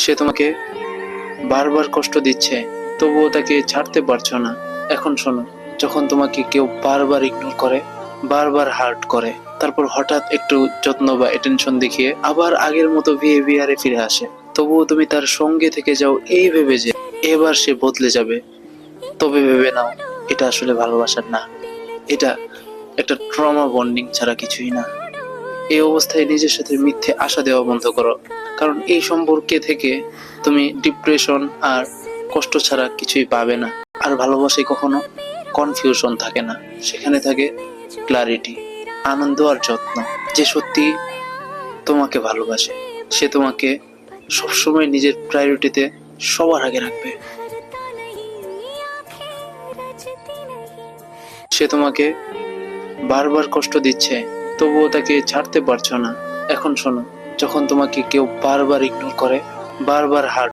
সে তোমাকে বারবার কষ্ট দিচ্ছে, তবুও তাকে ছাড়তে পারছো না। এখন শোনো, যখন তোমাকে কেউ বারবার ইগনোর করে, বারবার হার্ট করে, তারপর হঠাৎ একটু যত্ন বা অ্যাটেনশন দেখিয়ে আবার আগের মতো বিহেভিয়ারে ফিরে আসে, তবুও তুমি তার সঙ্গে থেকে যাও এই ভেবে যে এবার সে বদলে যাবে, তবে ভেবে নাও এটা আসলে ভালোবাসার না, এটা একটা ট্রমা বন্ডিং ছাড়া কিছুই না। এই অবস্থায় নিজের সাথে মিথ্যে আশা দেওয়া বন্ধ করো, কারণ এই সম্পর্কে থেকে তুমি ডিপ্রেশন আর কষ্ট ছাড়া কিছুই পাবে না। আর ভালোবাসায় কখনো কনফিউশন থাকে না, সেখানে থাকে ক্লারিটি, আনন্দ আর যত্ন। যে সত্যি তোমাকে ভালোবাসে সে তোমাকে সবসময় নিজের প্রায়োরিটিতে সবার আগে রাখবে। সে তোমাকে বারবার কষ্ট দিচ্ছে, তবুও তাকে ছাড়তে পারছো না। এখন শোনো, যখন তোমাকে কেউ বারবার ইগনোর করে, বারবার হার্ট